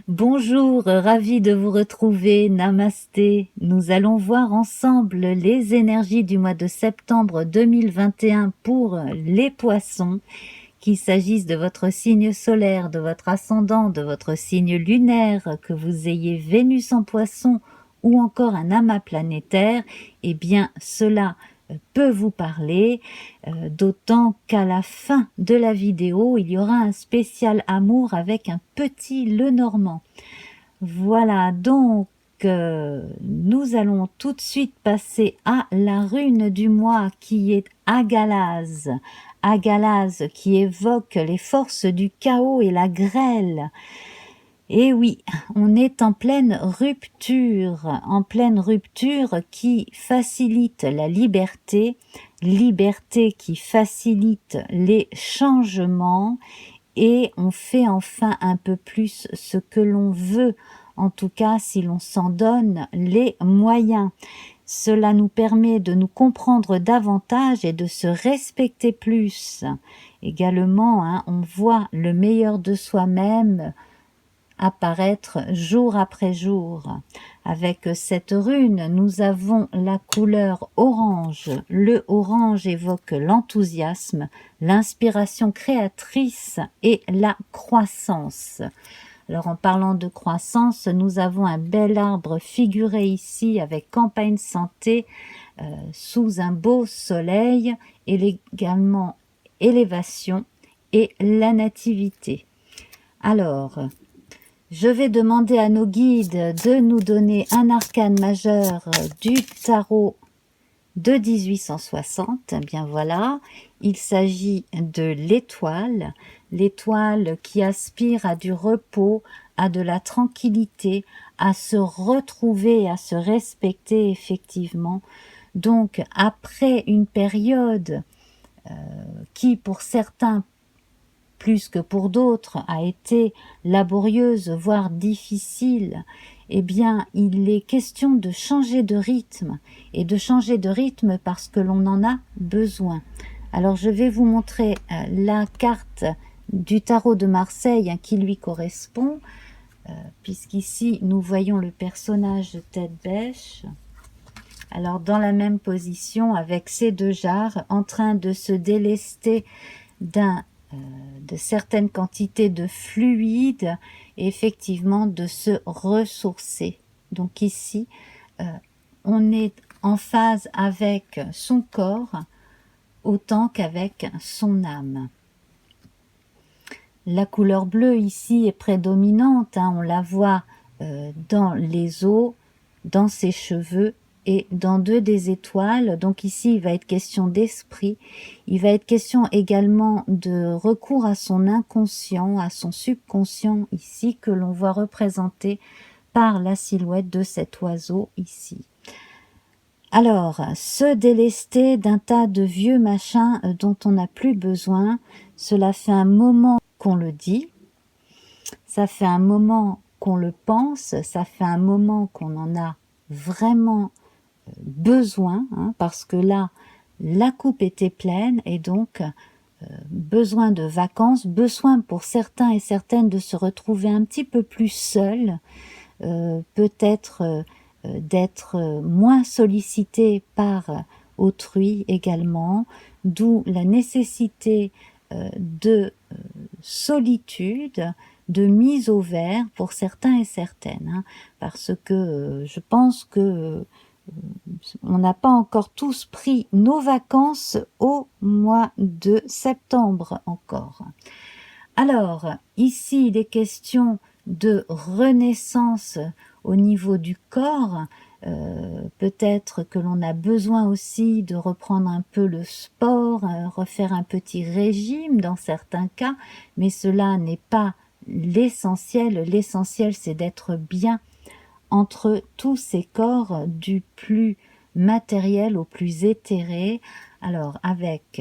Bonjour, ravi de vous retrouver, namasté. Nous allons voir ensemble les énergies du mois de septembre 2021 pour les poissons, qu'il s'agisse de votre signe solaire, de votre ascendant, de votre signe lunaire, que vous ayez Vénus en poisson ou encore un amas planétaire, eh bien cela peut vous parler, d'autant qu'à la fin de la vidéo, il y aura un spécial amour avec un petit Lenormand. Voilà, donc nous allons tout de suite passer à la rune du mois qui est Agalaz. Agalaz qui évoque les forces du chaos et la grêle. Et oui, on est en pleine rupture qui facilite la liberté, liberté qui facilite les changements, et on fait enfin un peu plus ce que l'on veut, en tout cas si l'on s'en donne les moyens. Cela nous permet de nous comprendre davantage et de se respecter plus. Également, on voit le meilleur de soi-même apparaître jour après jour. Avec cette rune, nous avons la couleur orange. Le orange évoque l'enthousiasme, l'inspiration créatrice et la croissance. Alors en parlant de croissance, nous avons un bel arbre figuré ici avec campagne santé sous un beau soleil et également élévation et la nativité. Alors, je vais demander à nos guides de nous donner un arcane majeur du tarot de 1860. Bien voilà, il s'agit de l'étoile, l'étoile qui aspire à du repos, à de la tranquillité, à se retrouver, à se respecter effectivement. Donc après une période qui pour certains plus que pour d'autres, a été laborieuse, voire difficile, eh bien, il est question de changer de rythme, et de changer de rythme parce que l'on en a besoin. Alors, je vais vous montrer la carte du tarot de Marseille qui lui correspond, puisqu'ici, nous voyons le personnage tête bêche. Alors, dans la même position, avec ces deux jarres, en train de se délester de certaines quantités de fluide et effectivement de se ressourcer. Donc ici, on est en phase avec son corps autant qu'avec son âme. La couleur bleue ici est prédominante, on la voit dans les os, dans ses cheveux et dans deux des étoiles. Donc ici, il va être question d'esprit. Il va être question également de recours à son inconscient, à son subconscient ici, que l'on voit représenté par la silhouette de cet oiseau ici. Alors, se délester d'un tas de vieux machins dont on n'a plus besoin, cela fait un moment qu'on le dit, ça fait un moment qu'on le pense, ça fait un moment qu'on en a vraiment besoin, parce que là, la coupe était pleine et donc besoin de vacances, besoin pour certains et certaines de se retrouver un petit peu plus seuls, peut-être d'être moins sollicité par autrui également, d'où la nécessité de solitude, de mise au vert pour certains et certaines, parce que je pense que on n'a pas encore tous pris nos vacances au mois de septembre encore. Alors, ici, il est question de renaissance au niveau du corps. Peut-être que l'on a besoin aussi de reprendre un peu le sport, refaire un petit régime dans certains cas, mais cela n'est pas l'essentiel. L'essentiel, c'est d'être bien entre tous ces corps, du plus matériel au plus éthéré. Alors, avec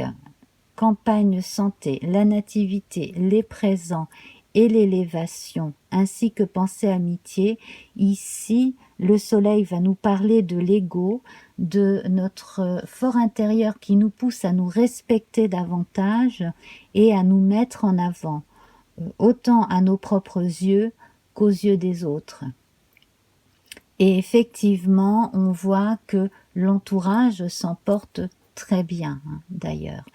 campagne santé, la nativité, les présents et l'élévation, ainsi que pensée amitié, ici, le soleil va nous parler de l'ego, de notre fort intérieur qui nous pousse à nous respecter davantage et à nous mettre en avant, autant à nos propres yeux qu'aux yeux des autres. Et effectivement, on voit que l'entourage s'en porte très bien, hein, d'ailleurs.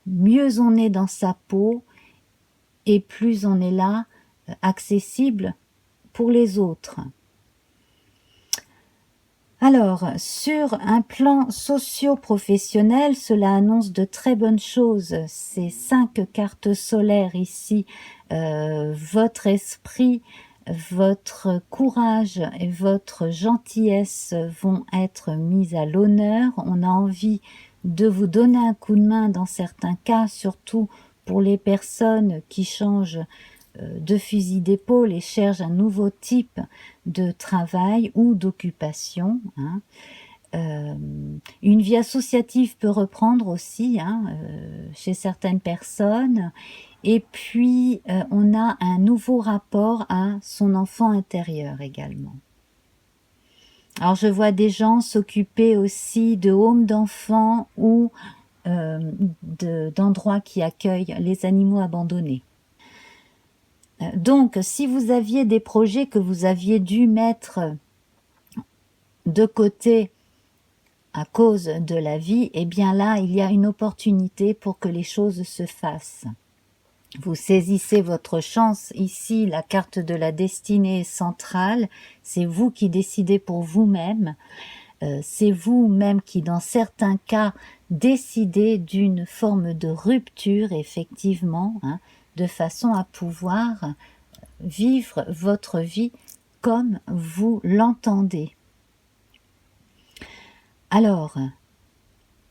Mieux on est dans sa peau, et plus on est là, accessible pour les autres. Alors, sur un plan socio-professionnel, cela annonce de très bonnes choses. Ces 5 cartes solaires ici, votre esprit, votre courage et votre gentillesse vont être mis à l'honneur. On a envie de vous donner un coup de main dans certains cas, surtout pour les personnes qui changent de fusil d'épaule et cherchent un nouveau type de travail ou d'occupation, hein. Une vie associative peut reprendre aussi, hein, chez certaines personnes. Et puis, on a un nouveau rapport à son enfant intérieur également. Alors, je vois des gens s'occuper aussi de homes d'enfants ou d'endroits qui accueillent les animaux abandonnés. Donc, si vous aviez des projets que vous aviez dû mettre de côté à cause de la vie, eh bien là, il y a une opportunité pour que les choses se fassent. Vous saisissez votre chance. Ici, la carte de la destinée centrale, c'est vous qui décidez pour vous-même. C'est vous-même qui, dans certains cas, décidez d'une forme de rupture, effectivement, hein, de façon à pouvoir vivre votre vie comme vous l'entendez. Alors,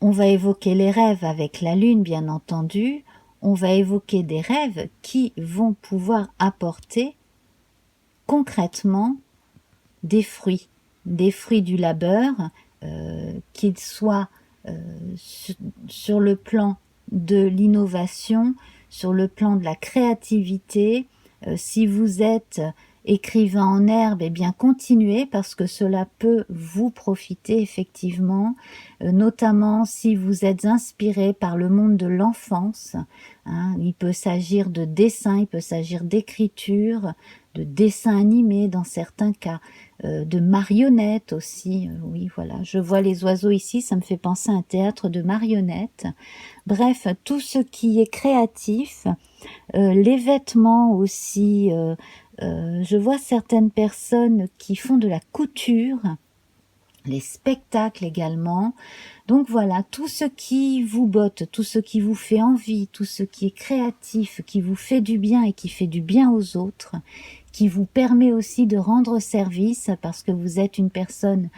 on va évoquer les rêves avec la lune, bien entendu. On va évoquer des rêves qui vont pouvoir apporter concrètement des fruits du labeur, qu'ils soient sur le plan de l'innovation, sur le plan de la créativité. Si vous êtes écrivain en herbe, eh bien continuez parce que cela peut vous profiter effectivement, notamment si vous êtes inspiré par le monde de l'enfance, hein. Il peut s'agir de dessin, il peut s'agir d'écriture, de dessin animé dans certains cas, de marionnettes aussi, oui voilà, je vois les oiseaux ici, ça me fait penser à un théâtre de marionnettes. Bref, tout ce qui est créatif, les vêtements aussi, je vois certaines personnes qui font de la couture, les spectacles également. Donc voilà, tout ce qui vous botte, tout ce qui vous fait envie, tout ce qui est créatif, qui vous fait du bien et qui fait du bien aux autres, qui vous permet aussi de rendre service parce que vous êtes une personne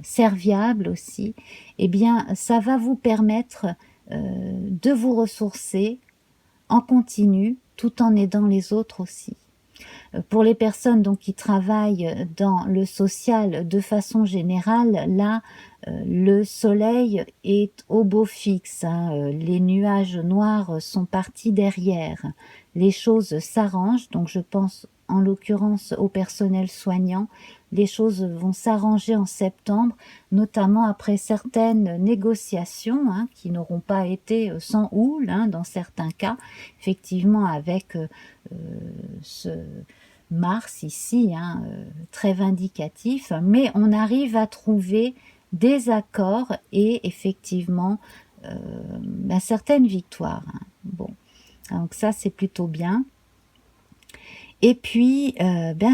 serviable aussi, eh bien ça va vous permettre de vous ressourcer en continu tout en aidant les autres aussi. Pour les personnes donc qui travaillent dans le social de façon générale, là, le soleil est au beau fixe, hein, les nuages noirs sont partis derrière. Les choses s'arrangent, donc je pense en l'occurrence au personnel soignant. Les choses vont s'arranger en septembre, notamment après certaines négociations, hein, qui n'auront pas été sans houle, hein, dans certains cas, effectivement avec ce Mars ici, hein, très vindicatif, mais on arrive à trouver des accords et effectivement certaines victoires, hein. Bon, donc ça c'est plutôt bien. Et puis,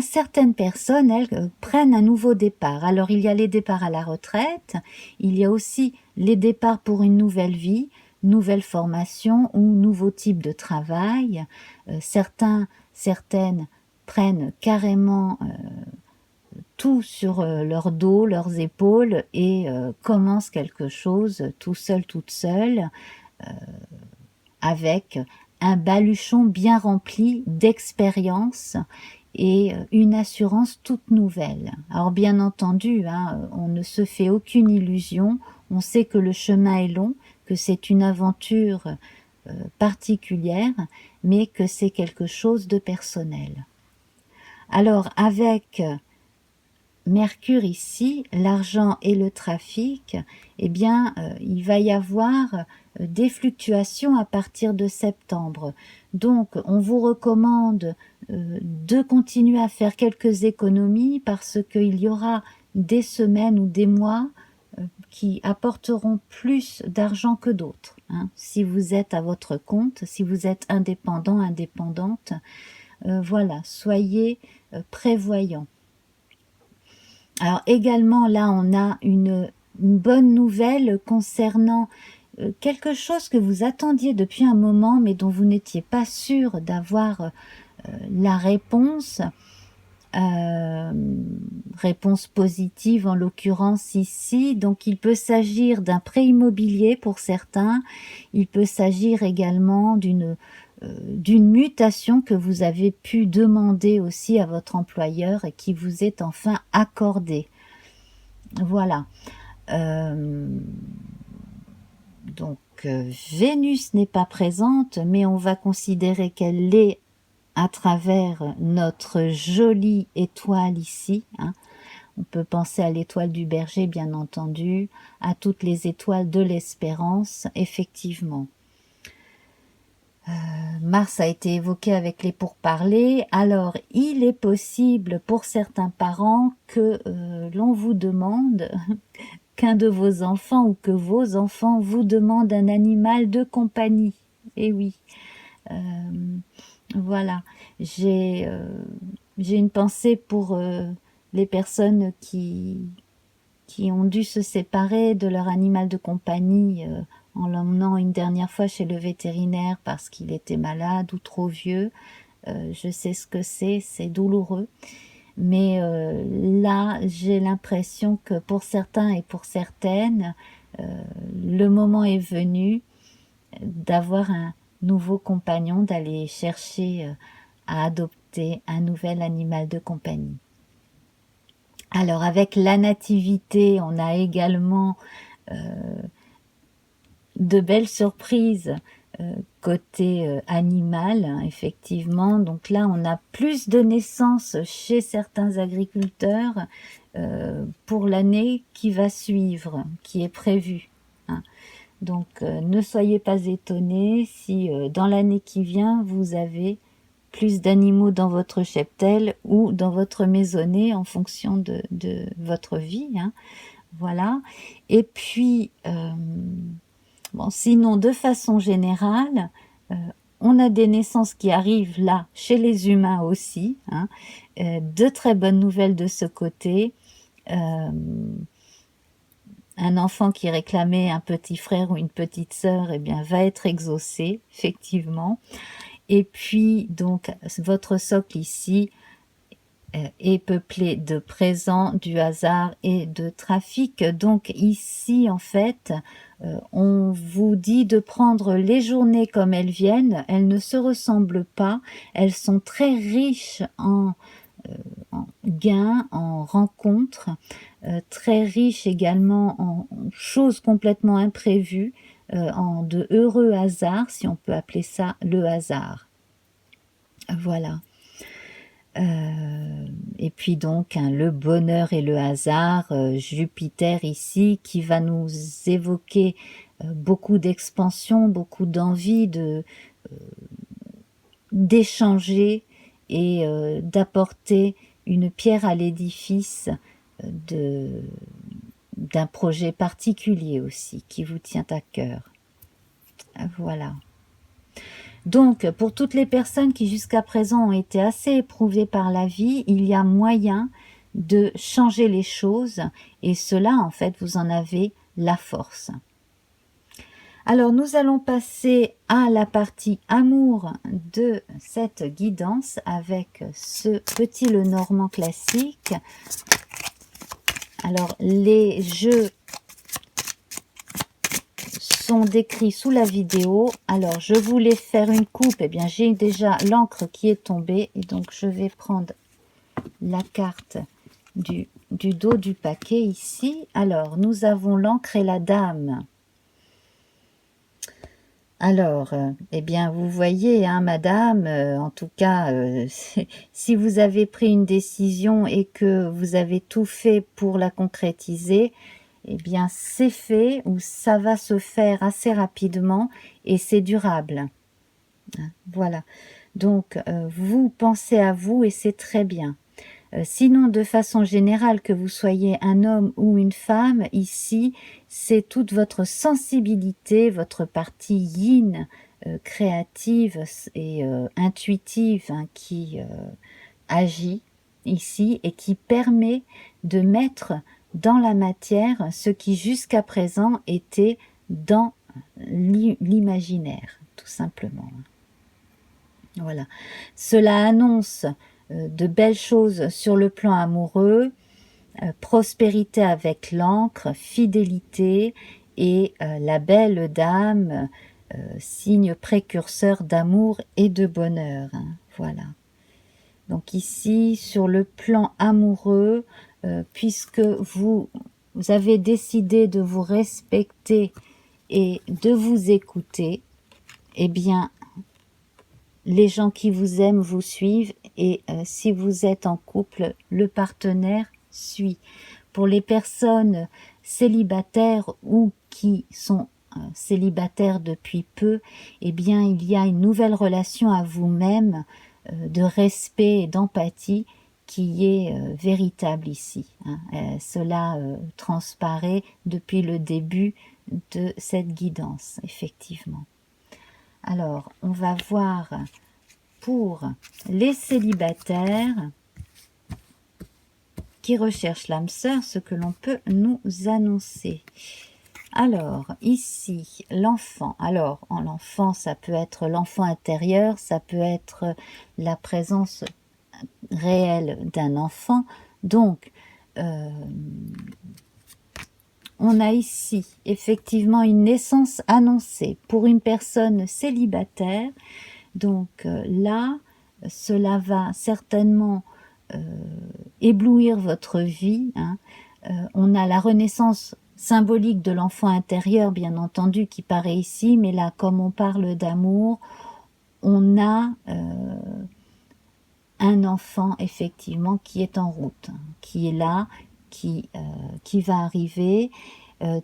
certaines personnes, elles, prennent un nouveau départ. Alors, il y a les départs à la retraite, il y a aussi les départs pour une nouvelle vie, nouvelle formation ou nouveau type de travail. Certaines prennent carrément tout sur leur dos, leurs épaules et commencent quelque chose tout seul, toute seule, avec un baluchon bien rempli d'expérience et une assurance toute nouvelle. Alors bien entendu, hein, on ne se fait aucune illusion, on sait que le chemin est long, que c'est une aventure particulière, mais que c'est quelque chose de personnel. Alors avec Mercure ici, l'argent et le trafic, eh bien, il va y avoir des fluctuations à partir de septembre. Donc, on vous recommande de continuer à faire quelques économies parce qu'il y aura des semaines ou des mois qui apporteront plus d'argent que d'autres. Hein. Si vous êtes à votre compte, si vous êtes indépendant, indépendante, voilà, soyez prévoyants. Alors également, là, on a une bonne nouvelle concernant quelque chose que vous attendiez depuis un moment, mais dont vous n'étiez pas sûr d'avoir la réponse. Réponse positive en l'occurrence ici. Donc il peut s'agir d'un prêt immobilier pour certains. Il peut s'agir également d'une mutation que vous avez pu demander aussi à votre employeur et qui vous est enfin accordée. Voilà. Donc Vénus n'est pas présente, mais on va considérer qu'elle l'est à travers notre jolie étoile ici. Hein. On peut penser à l'étoile du berger, bien entendu, à toutes les étoiles de l'espérance, effectivement. Mars a été évoqué avec les pourparlers. Alors, il est possible pour certains parents que l'on vous demande qu'un de vos enfants ou que vos enfants vous demandent un animal de compagnie. Eh oui. Voilà, j'ai une pensée pour les personnes qui ont dû se séparer de leur animal de compagnie en l'emmenant une dernière fois chez le vétérinaire parce qu'il était malade ou trop vieux. Je sais ce que c'est douloureux. Mais là, j'ai l'impression que pour certains et pour certaines, le moment est venu d'avoir un nouveau compagnon, d'aller chercher à adopter un nouvel animal de compagnie. Alors avec la nativité, on a également de belles surprises côté animal, hein, effectivement. Donc là, on a plus de naissances chez certains agriculteurs pour l'année qui va suivre, qui est prévue. Hein. Donc, ne soyez pas étonnés si dans l'année qui vient, vous avez plus d'animaux dans votre cheptel ou dans votre maisonnée en fonction de votre vie. Hein. Voilà. Et puis, bon, sinon, de façon générale, on a des naissances qui arrivent là, chez les humains aussi. Hein. De très bonnes nouvelles de ce côté. Un enfant qui réclamait un petit frère ou une petite sœur, eh bien, va être exaucé, effectivement. Et puis, donc, votre socle ici est peuplé de présents, du hasard et de trafic. Donc, ici, en fait, on vous dit de prendre les journées comme elles viennent. Elles ne se ressemblent pas. Elles sont très riches en gains, en rencontres, très riches également en choses complètement imprévues, en de heureux hasards, si on peut appeler ça le hasard. Voilà. Et puis donc le bonheur et le hasard, Jupiter ici, qui va nous évoquer beaucoup d'expansion, beaucoup d'envie d'échanger et d'apporter une pierre à l'édifice d'un projet particulier aussi qui vous tient à cœur. Voilà. Donc, pour toutes les personnes qui jusqu'à présent ont été assez éprouvées par la vie, il y a moyen de changer les choses et cela, en fait, vous en avez la force. Alors, nous allons passer à la partie amour de cette guidance avec ce petit Lenormand classique. Alors, les jeux sont décrits sous la vidéo. Alors, je voulais faire une coupe. Eh bien, j'ai déjà l'encre qui est tombée. Et donc, je vais prendre la carte du dos du paquet ici. Alors, nous avons l'encre et la dame. Alors, eh bien, vous voyez, hein, madame, en tout cas, si vous avez pris une décision et que vous avez tout fait pour la concrétiser, eh bien, c'est fait ou ça va se faire assez rapidement et c'est durable. Hein, voilà. Donc, vous pensez à vous et c'est très bien. Sinon, de façon générale, que vous soyez un homme ou une femme, ici, c'est toute votre sensibilité, votre partie yin, créative et intuitive, hein, qui agit ici et qui permet de mettre dans la matière ce qui jusqu'à présent était dans l'imaginaire, tout simplement. Voilà. Cela annonce de belles choses sur le plan amoureux, prospérité avec l'encre, fidélité et la belle dame, signe précurseur d'amour et de bonheur. Hein, voilà. Donc ici, sur le plan amoureux, puisque vous avez décidé de vous respecter et de vous écouter, eh bien, les gens qui vous aiment vous suivent et si vous êtes en couple, le partenaire suit. Pour les personnes célibataires ou qui sont célibataires depuis peu, eh bien il y a une nouvelle relation à vous-même de respect et d'empathie qui est véritable ici. Hein. Cela transparaît depuis le début de cette guidance, effectivement. Alors, on va voir pour les célibataires qui recherchent l'âme sœur ce que l'on peut nous annoncer. Alors, ici, l'enfant. Alors, en l'enfant, ça peut être l'enfant intérieur, ça peut être la présence réelle d'un enfant. Donc, on a ici effectivement une naissance annoncée pour une personne célibataire. Donc là, cela va certainement éblouir votre vie. Hein. On a la renaissance symbolique de l'enfant intérieur, bien entendu, qui paraît ici, mais là, comme on parle d'amour, on a un enfant, effectivement, qui est en route, hein, qui est là, qui va arriver.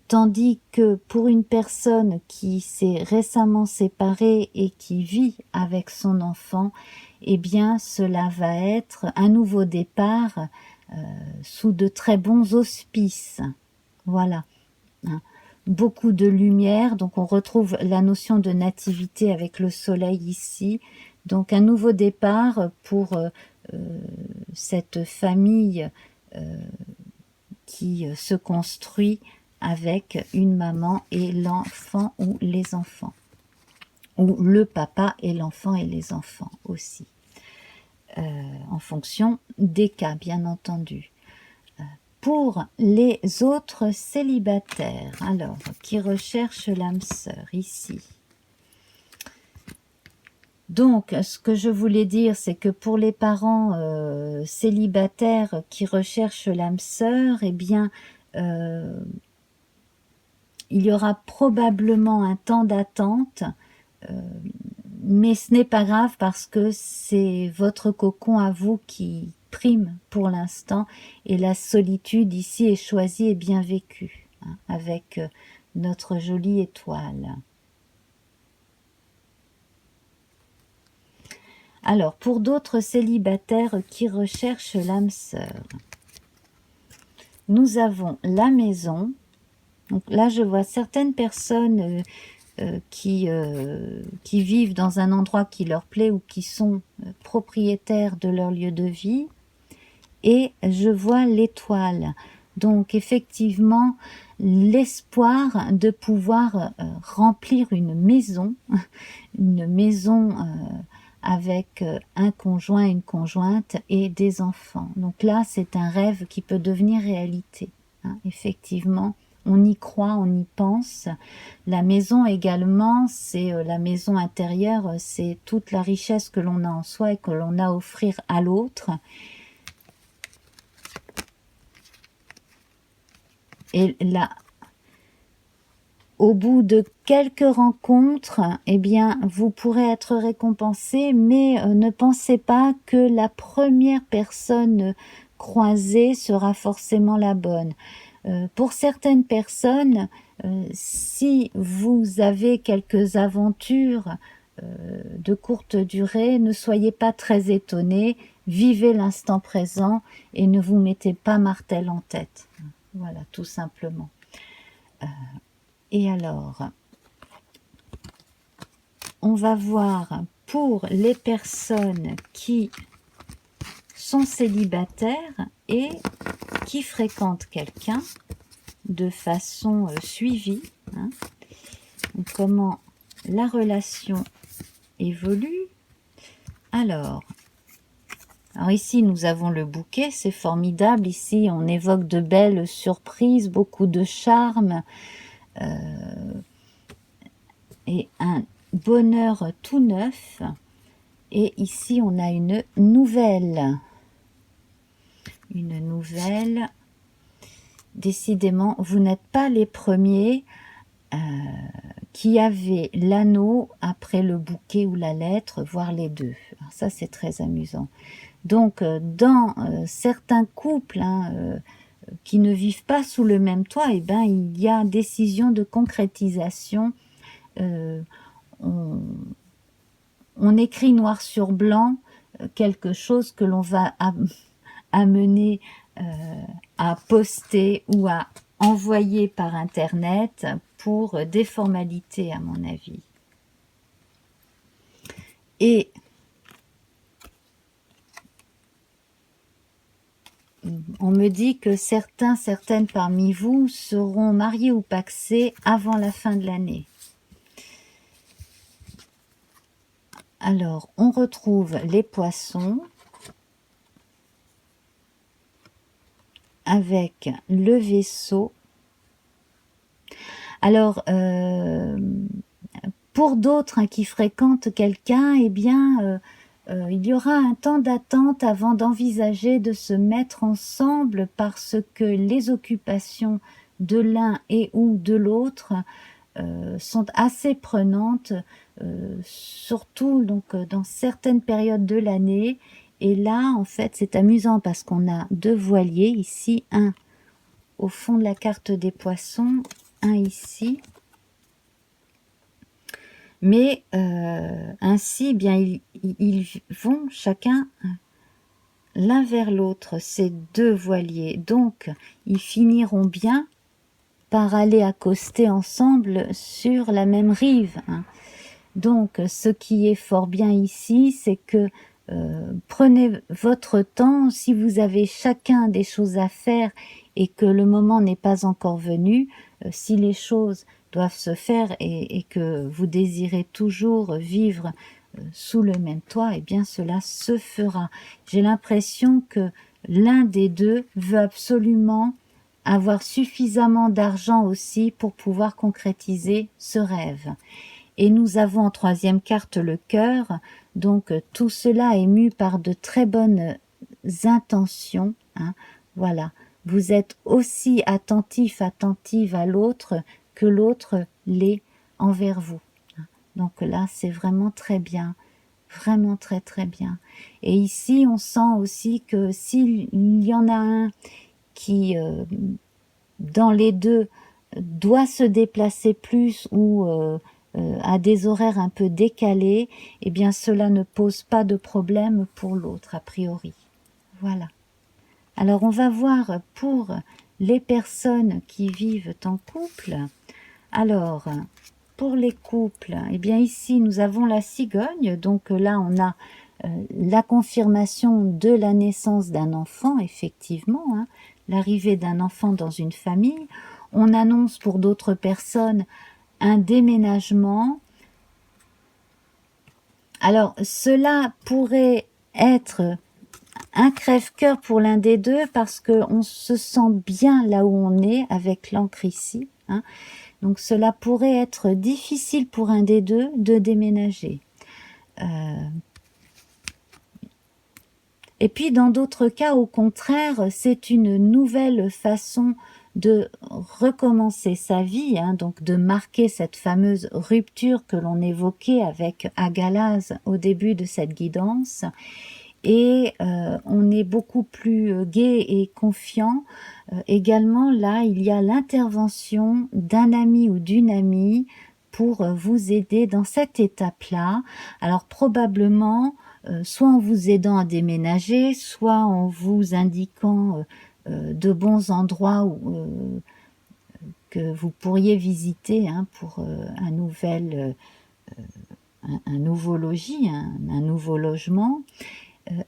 Tandis que pour une personne qui s'est récemment séparée et qui vit avec son enfant, eh bien cela va être un nouveau départ sous de très bons auspices. Voilà. Hein. Beaucoup de lumière, donc on retrouve la notion de nativité avec le soleil ici. Donc un nouveau départ pour cette famille qui se construit avec une maman et l'enfant ou les enfants. Ou le papa et l'enfant et les enfants aussi. En fonction des cas, bien entendu. Pour les autres célibataires, alors, qui recherchent l'âme sœur, ici. Donc, ce que je voulais dire, c'est que pour les parents célibataires qui recherchent l'âme sœur, eh bien, il y aura probablement un temps d'attente, mais ce n'est pas grave parce que c'est votre cocon à vous qui prime pour l'instant et la solitude ici est choisie et bien vécue, hein, avec notre jolie étoile. Alors, pour d'autres célibataires qui recherchent l'âme sœur, nous avons la maison. Donc là, je vois certaines personnes qui vivent dans un endroit qui leur plaît ou qui sont propriétaires de leur lieu de vie. Et je vois l'étoile. Donc effectivement, l'espoir de pouvoir remplir une maison avec un conjoint, une conjointe et des enfants. Donc là, c'est un rêve qui peut devenir réalité. Hein. Effectivement, on y croit, on y pense. La maison également, c'est la maison intérieure, c'est toute la richesse que l'on a en soi et que l'on a à offrir à l'autre. Et là, au bout de quelques rencontres, eh bien, vous pourrez être récompensé, mais ne pensez pas que la première personne croisée sera forcément la bonne. Pour certaines personnes, si vous avez quelques aventures de courte durée, ne soyez pas très étonnés, vivez l'instant présent et ne vous mettez pas martel en tête. Voilà, tout simplement. Et alors, on va voir pour les personnes qui sont célibataires et qui fréquentent quelqu'un de façon suivie, hein, comment la relation évolue. Alors ici nous avons le bouquet, c'est formidable. Ici on évoque de belles surprises, beaucoup de charme et un bonheur tout neuf. Et ici on a une nouvelle. Une nouvelle. Décidément, vous n'êtes pas les premiers qui avaient l'anneau après le bouquet ou la lettre, voire les deux. Alors ça, c'est très amusant. Donc, dans certains couples qui ne vivent pas sous le même toit, eh ben, il y a décision de concrétisation. On écrit noir sur blanc quelque chose que l'on va amener à poster ou à envoyer par internet pour des formalités à mon avis. Et on me dit que certaines parmi vous seront mariés ou pacsés avant la fin de l'année. Alors, on retrouve les poissons avec le vaisseau. Alors, pour d'autres qui fréquentent quelqu'un, eh bien, il y aura un temps d'attente avant d'envisager de se mettre ensemble parce que les occupations de l'un et ou de l'autre sont assez prenantes, surtout donc dans certaines périodes de l'année. Et là, en fait, c'est amusant parce qu'on a deux voiliers ici, un au fond de la carte des poissons, un ici. Mais ainsi, eh bien, ils vont chacun l'un vers l'autre, ces deux voiliers. Donc, ils finiront bien par aller accoster ensemble sur la même rive. Hein. Donc, ce qui est fort bien ici, c'est que prenez votre temps. Si vous avez chacun des choses à faire et que le moment n'est pas encore venu, si les choses doivent se faire et que vous désirez toujours vivre sous le même toit, eh bien cela se fera. J'ai l'impression que l'un des deux veut absolument avoir suffisamment d'argent aussi pour pouvoir concrétiser ce rêve. Et nous avons en troisième carte le cœur, donc tout cela est mu par de très bonnes intentions. Hein. Voilà, vous êtes aussi attentive à l'autre que l'autre l'est envers vous. Donc là, c'est vraiment très bien, vraiment très très bien. Et ici, on sent aussi que s'il y en a un qui, dans les deux, doit se déplacer plus ou à des horaires un peu décalés, eh bien cela ne pose pas de problème pour l'autre a priori. Voilà. Alors on va voir pour les personnes qui vivent en couple. Alors, pour les couples, eh bien ici nous avons la cigogne, donc là on a la confirmation de la naissance d'un enfant, effectivement, hein, l'arrivée d'un enfant dans une famille. On annonce pour d'autres personnes un déménagement. Alors, cela pourrait être un crève-cœur pour l'un des deux parce qu'on se sent bien là où on est avec l'encre ici. Hein. Donc, cela pourrait être difficile pour un des deux de déménager. Et puis, dans d'autres cas, au contraire, c'est une nouvelle façon de recommencer sa vie, hein, donc de marquer cette fameuse rupture que l'on évoquait avec Agalaz au début de cette guidance. Et on est beaucoup plus gai et confiant. Également, là, il y a l'intervention d'un ami ou d'une amie pour vous aider dans cette étape-là. Alors probablement, soit en vous aidant à déménager, soit en vous indiquant de bons endroits que vous pourriez visiter, hein, pour un nouveau logis, un nouveau logement.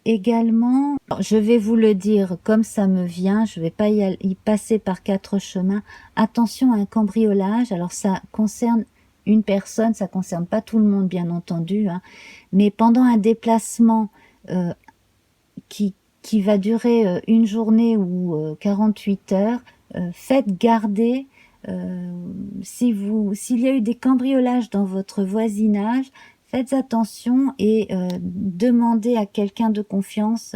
Également, je vais vous le dire comme ça me vient, je ne vais pas y passer par 4 chemins. Attention à un cambriolage, alors ça concerne une personne, ça concerne pas tout le monde bien entendu, hein, mais pendant un déplacement qui va durer une journée ou 48 heures, faites garder, s'il y a eu des cambriolages dans votre voisinage, faites attention et demandez à quelqu'un de confiance,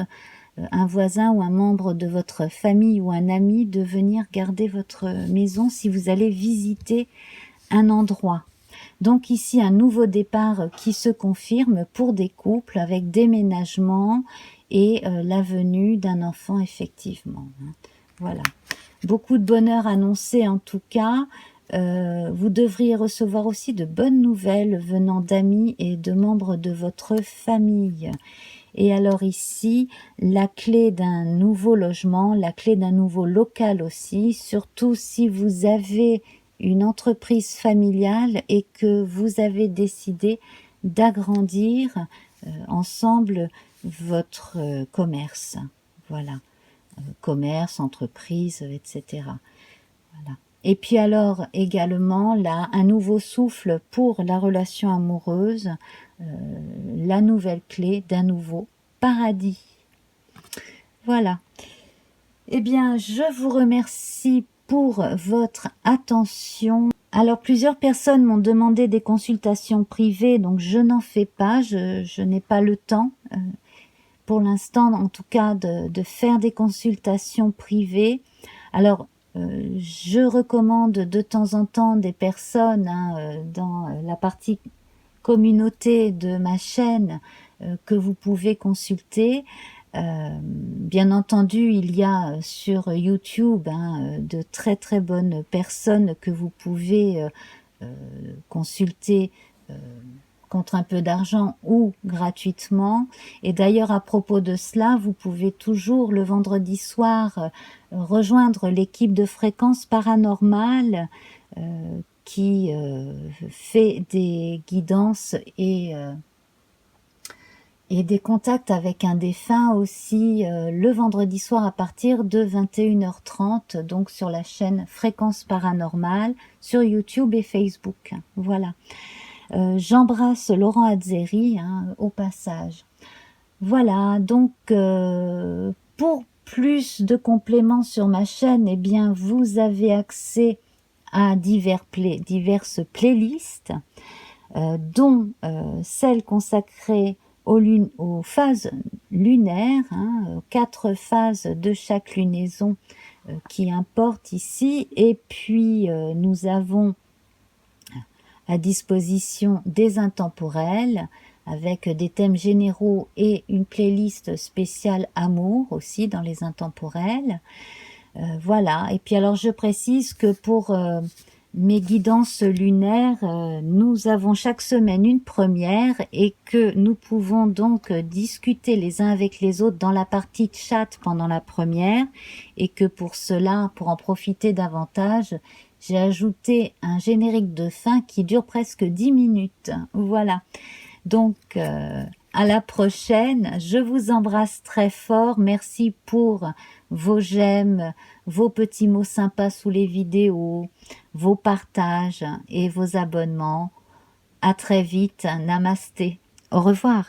un voisin ou un membre de votre famille ou un ami, de venir garder votre maison si vous allez visiter un endroit. Donc ici, un nouveau départ qui se confirme pour des couples avec déménagement et la venue d'un enfant effectivement. Voilà. Beaucoup de bonheur annoncé en tout cas. Vous devriez recevoir aussi de bonnes nouvelles venant d'amis et de membres de votre famille. Et alors ici, la clé d'un nouveau logement, la clé d'un nouveau local aussi, surtout si vous avez une entreprise familiale et que vous avez décidé d'agrandir ensemble votre commerce. Voilà. Commerce, entreprise, etc. Voilà. Et puis alors également là, un nouveau souffle pour la relation amoureuse, la nouvelle clé d'un nouveau paradis. Voilà. Eh bien, je vous remercie pour votre attention. Alors, plusieurs personnes m'ont demandé des consultations privées, donc je n'en fais pas, je n'ai pas le temps, pour l'instant, en tout cas, de faire des consultations privées. Alors, je recommande de temps en temps des personnes dans la partie communauté de ma chaîne que vous pouvez consulter. Bien entendu, il y a sur YouTube de très très bonnes personnes que vous pouvez consulter contre un peu d'argent ou gratuitement. Et d'ailleurs, à propos de cela, vous pouvez toujours le vendredi soir rejoindre l'équipe de Fréquence Paranormale qui fait des guidances et des contacts avec un défunt aussi le vendredi soir à partir de 21h30, donc sur la chaîne Fréquence Paranormale, sur YouTube et Facebook. Voilà. J'embrasse Laurent Azzeri au passage. Voilà, donc pour plus de compléments sur ma chaîne, eh bien vous avez accès à diverses playlists, dont celle consacrée aux phases lunaires, 4 phases de chaque lunaison qui importe ici. Et puis nous avons à disposition des intemporels avec des thèmes généraux et une playlist spéciale amour aussi dans les intemporels. Voilà. Et puis alors je précise que pour mes guidances lunaires, nous avons chaque semaine une première et que nous pouvons donc discuter les uns avec les autres dans la partie chat pendant la première, et que pour cela, pour en profiter davantage, j'ai ajouté un générique de fin qui dure presque 10 minutes. Voilà. Donc, à la prochaine. Je vous embrasse très fort. Merci pour vos j'aime, vos petits mots sympas sous les vidéos, vos partages et vos abonnements. À très vite. Namasté. Au revoir.